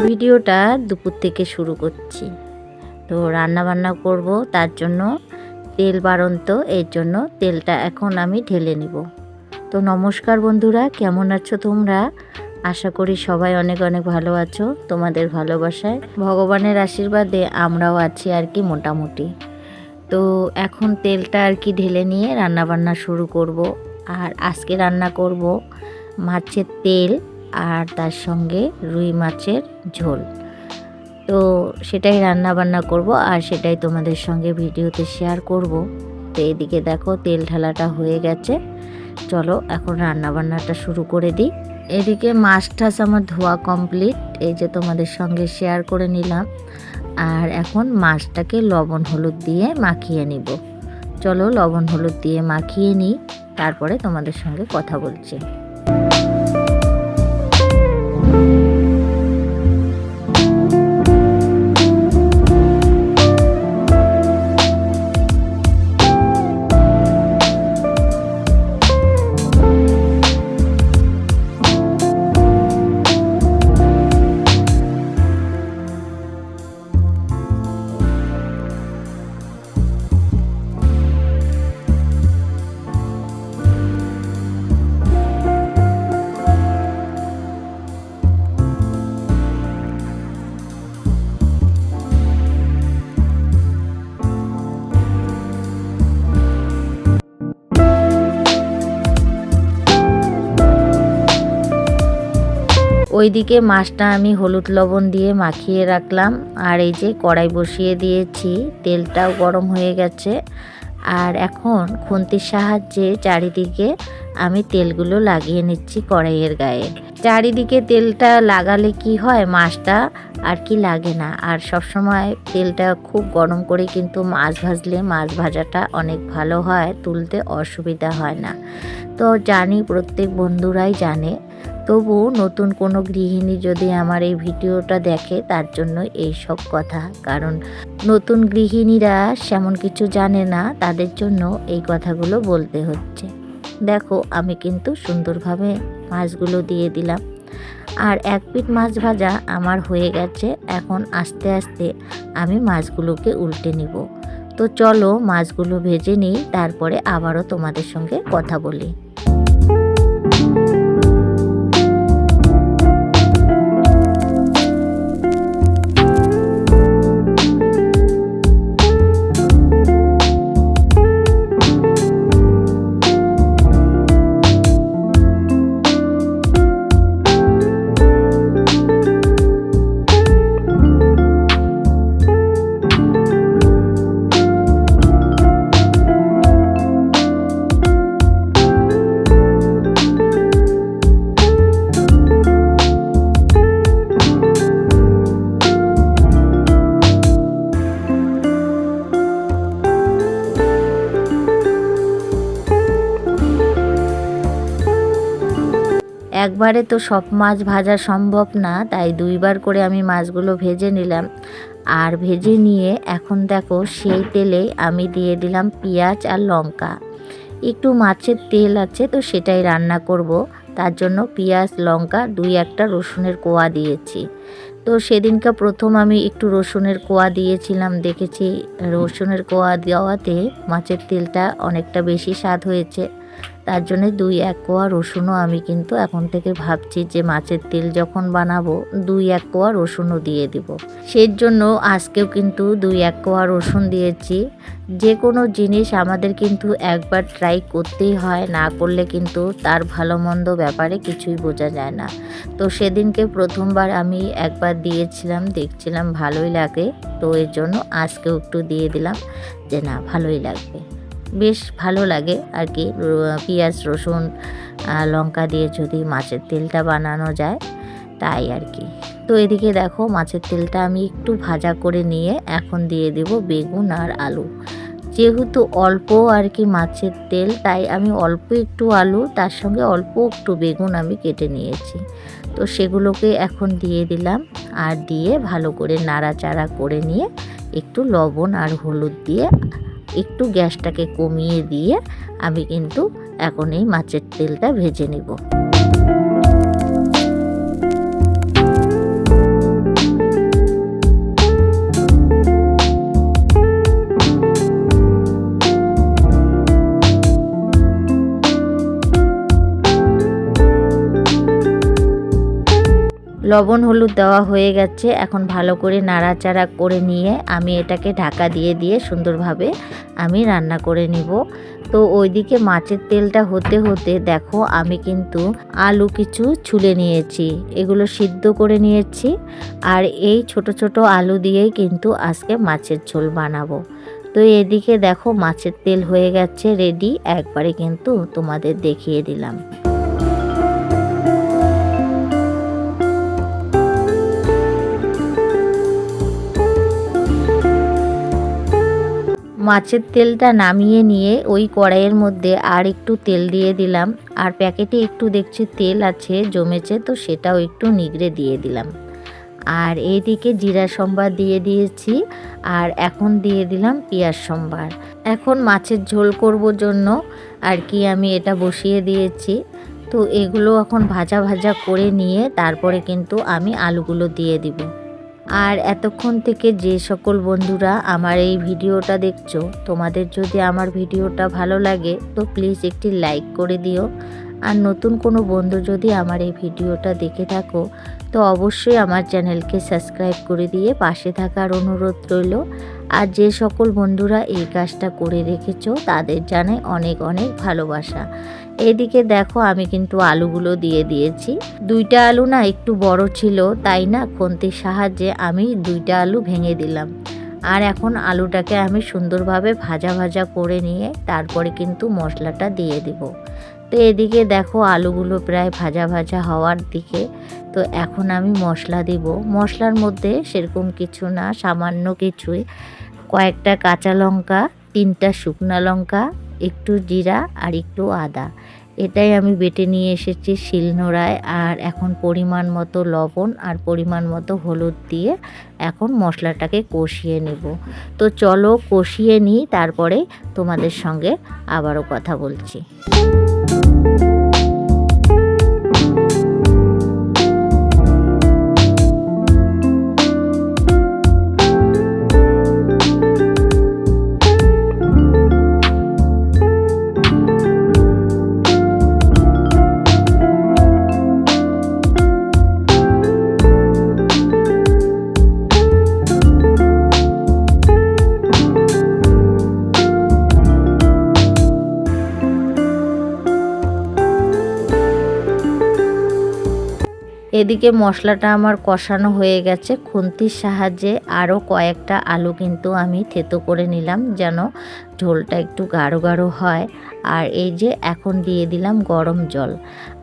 ভিডিওটা দুপুর থেকে শুরু করছি। তো রান্না বান্না করব, তার জন্য তেল বাড়ন্ত, এর জন্য তেলটা এখন আমি ঢেলে নিব। তো নমস্কার বন্ধুরা, কেমন আছো তোমরা? আশা করি সবাই অনেক অনেক ভালো আছো। তোমাদের ভালোবাসায়, ভগবানের আশীর্বাদে আমরাও আছি আর কি মোটামুটি। তো এখন তেলটা আর কি ঢেলে নিয়ে রান্না বান্না শুরু করব। আর আজকে রান্না করব মাছের তেল আর তার সঙ্গে রুই মাছের ঝোল। তো সেটাই রান্না বান্না করব আর সেটাই তোমাদের সঙ্গে ভিডিওতে শেয়ার করব। তো এদিকে দেখো তেল ঢালাটা হয়ে গেছে, চলো এখন রান্না বান্নাটা শুরু করে দিই। এদিকে মাছ টাছ আমার ধোয়া কমপ্লিট, এই যে তোমাদের সঙ্গে শেয়ার করে নিলাম। আর এখন মাছটাকে লবণ হলুদ দিয়ে মাখিয়ে নিব। চলো লবণ হলুদ দিয়ে মাখিয়ে নিই, তারপরে তোমাদের সঙ্গে কথা বলছি। ওইদিকে মাছটা আমি হলুদ লবণ দিয়ে মাখিয়ে রাখলাম। আর এই যে কড়াই বসিয়ে দিয়েছি, তেলটাও গরম হয়ে গেছে। আর এখন খুন্তির সাহায্যে চারিদিকে আমি তেলগুলো লাগিয়ে নিচ্ছি কড়াইয়ের গায়ে। চারিদিকে তেলটা লাগালে কি হয়, মাছটা আর কি লাগে না। আর সবসময় তেলটা খুব গরম করে কিন্তু মাছ ভাজলে মাছ ভাজাটা অনেক ভালো হয়, তুলতে অসুবিধা হয় না। তো জানি প্রত্যেক বন্ধুরাই জানে, তবু নতুন কোনো গৃহিণী যদি আমার এই ভিডিওটা দেখে তার জন্য এই সব কথা। কারণ নতুন গৃহিণীরা সেমন কিছু জানে না, তাদের জন্য এই কথাগুলো বলতে হচ্ছে। দেখো আমি কিন্তু সুন্দরভাবে মাছগুলো দিয়ে দিলাম। আর এক পিঠ মাছ ভাজা আমার হয়ে গেছে। এখন আস্তে আস্তে আমি মাছগুলোকে উল্টে নিব। তো চলো মাছগুলো ভেজে নিই, তারপরে আবারও তোমাদের সঙ্গে কথা বলি। একবারে তো সব মাছ ভাজা সম্ভব না, তাই দুইবার করে আমি মাছগুলো ভেজে নিলাম। আর ভেজে নিয়ে এখন দেখো সেই তেলে আমি দিয়ে দিলাম পেঁয়াজ আর লঙ্কা। একটু মাছের তেল আছে তো সেটাই রান্না করব, তার জন্য পেঁয়াজ লঙ্কা দুই একটা রসুনের কোয়া দিয়েছি। তো সেদিনকে প্রথম আমি একটু রসুনের কোয়া দিয়েছিলাম, দেখেছি রসুনের কোয়া দেওয়াতে মাছের তেলটা অনেকটা বেশি স্বাদ হয়েছে। তার জন্য দুই এক কোয়া রসুনও আমি কিন্তু এখন থেকে ভাবছি যে মাছের তেল যখন বানাবো দুই এক কোয়া রসুনও দিয়ে দিব। সেই জন্য আজকেও কিন্তু দুই এক কোয়া রসুন দিয়েছি। যে কোনো জিনিস আমাদের কিন্তু একবার ট্রাই করতেই হয়, না করলে কিন্তু তার ভালো মন্দ ব্যাপারে কিছুই বোঝা যায় না। তো সেদিনকে প্রথমবার আমি একবার দিয়েছিলাম, দেখছিলাম ভালোই লাগে, তো এর জন্য আজকেও একটু দিয়ে দিলাম যে না ভালোই লাগবে। বেশ ভালো লাগে আর কি পেঁয়াজ রসুন লঙ্কা দিয়ে যদি মাছের তেলটা বানানো যায়, তাই আর কি। তো এদিকে দেখো মাছের তেলটা আমি একটু ভাজা করে নিয়ে এখন দিয়ে দেব বেগুন আর আলু। যেহেতু অল্প আর কি মাছের তেল, তাই আমি অল্প একটু আলু তার সঙ্গে অল্প একটু বেগুন আমি কেটে নিয়েছি। তো সেগুলোকে এখন দিয়ে দিলাম। আর দিয়ে ভালো করে নাড়াচাড়া করে নিয়ে একটু লবণ আর হলুদ দিয়ে একটু গ্যাসটাকে কমিয়ে দিয়ে আমি কিন্তু এখন এই মাছের তেলটা ভেজে নেব। লবণ হলুদ দেওয়া হয়ে গেছে। এখন ভালো করে নাড়াচাড়া করে নিয়ে আমি এটাকে ঢাকা দিয়ে সুন্দরভাবে আমি রান্না করে নিব। তো ওইদিকে মাছের তেলটা হতে হতে দেখো আমি কিন্তু আলু কিছু ছুলে নিয়েছি, এগুলো সিদ্ধ করে নিয়েছি। আর এই ছোট ছোট আলু দিয়েই কিন্তু আজকে মাছের ঝোল বানাবো। তো এদিকে দেখো মাছের তেল হয়ে গেছে রেডি, একবারে কিন্তু তোমাদের দেখিয়ে দিলাম। মাছের তেলটা নামিয়ে নিয়ে ওই কড়াইয়ের মধ্যে আর একটু তেল দিয়ে দিলাম। আর প্যাকেটে একটু দেখছি তেল আছে জমেছে, তো সেটাও একটু নিগড়ে দিয়ে দিলাম। আর এইদিকে জিরা সম্বার দিয়ে দিয়েছি। আর এখন দিয়ে দিলাম পেঁয়াজ সম্বার। এখন মাছের ঝোল করব জন্য আর কি আমি এটা বসিয়ে দিয়েছি। তো এগুলো এখন ভাজা ভাজা করে নিয়ে তারপরে কিন্তু আমি আলুগুলো দিয়ে দিব। আর এতক্ষণ থেকে যে সকল বন্ধুরা আমার এই ভিডিওটা দেখছো, তোমাদের যদি আমার ভিডিওটা ভালো লাগে তো প্লিজ একটি লাইক করে দিও। আর নতুন কোনো বন্ধু যদি আমার এই ভিডিওটা দেখে থাকো তো অবশ্যই আমার চ্যানেলকে সাবস্ক্রাইব করে দিয়ে পাশে থাকার অনুরোধ রইল। আর যে সকল বন্ধুরা এই কাজটা করে রেখেছো তাদের জানাই অনেক অনেক ভালোবাসা। এদিকে দেখো আমি কিন্তু আলুগুলো দিয়ে দিয়েছি। দুইটা আলু না একটু বড় ছিল, তাই না খুন্তির সাহায্যে আমি দুইটা আলু ভেঙে দিলাম। আর এখন আলুটাকে আমি সুন্দরভাবে ভাজা ভাজা করে নিয়ে তারপরে কিন্তু মশলাটা দিয়ে দিব। তো এদিকে দেখো আলুগুলো প্রায় ভাজা ভাজা হওয়ার দিকে। তো এখন আমি মশলা দিব। মশলার মধ্যে সেরকম কিছু না, সামান্য কিছুই, কয়েকটা কাঁচা লঙ্কা, 3টা শুকনা লঙ্কা, একটু জিরা আর একটু আদা, এটাই আমি বেটে নিয়ে এসেছি শিলনোড়ায়। আর এখন পরিমাণ মতো লবণ আর পরিমাণ মতো হলুদ দিয়ে এখন মশলাটাকে কষিয়ে নেব। তো চলো কষিয়ে নিই, তারপরে তোমাদের সঙ্গে আবারও কথা বলছি। এদিকে মশলাটা আমার কষানো হয়ে গেছে। খুন্তির সাহায্যে আরও কয়েকটা আলু কিন্তু আমি থেতো করে নিলাম যেন ঝোলটা একটু গাঢ় গাঢ় হয়। আর এই যে এখন দিয়ে দিলাম গরম জল।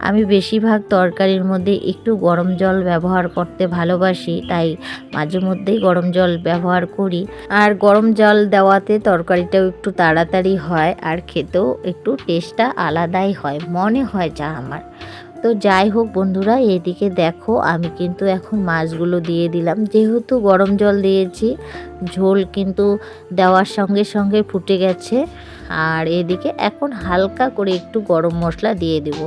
আমি বেশিরভাগ তরকারির মধ্যে একটু গরম জল ব্যবহার করতে ভালোবাসি, তাই মাঝে মধ্যেই গরম জল ব্যবহার করি। আর গরম জল দেওয়াতে তরকারিটাও একটু তাড়াতাড়ি হয় আর খেতেও একটু টেস্টটা আলাদাই হয় মনে হয় যা আমার। তো যাই হোক বন্ধুরা, এদিকে দেখো আমি কিন্তু এখন মাছগুলো দিয়ে দিলাম। যেহেতু গরম জল দিয়েছি, ঝোল কিন্তু দেওয়ার সঙ্গে সঙ্গে ফুটে গেছে। আর এদিকে এখন হালকা করে একটু গরম মশলা দিয়ে দেব।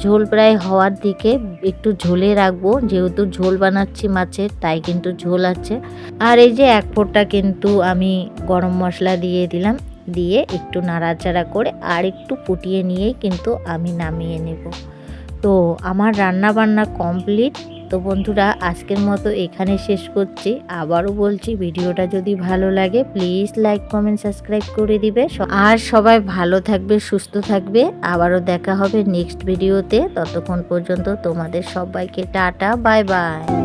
ঝোল প্রায় হওয়ার দিকে, একটু ঝোলে রাখবো, যেহেতু ঝোল বানাচ্ছি মাছের, তাই কিন্তু ঝোল আছে। আর এই যে এক ফোঁটা কিন্তু আমি গরম মশলা দিয়ে দিলাম, দিয়ে একটু নাড়াচাড়া করে আর একটু ফুটিয়ে নিয়েই কিন্তু আমি নামিয়ে নেব। তো আমার রান্না বান্না কমপ্লিট। তো বন্ধুরা আজকের মতো এখানে শেষ করছি। আবারও বলছি, ভিডিওটা যদি ভালো লাগে প্লিজ লাইক কমেন্ট সাবস্ক্রাইব করে দিবে। আর সবাই ভালো থাকবে, সুস্থ থাকবে। আবারও দেখা হবে নেক্সট ভিডিওতে। ততক্ষণ পর্যন্ত তোমাদের সবাইকে টাটা, বাই বাই।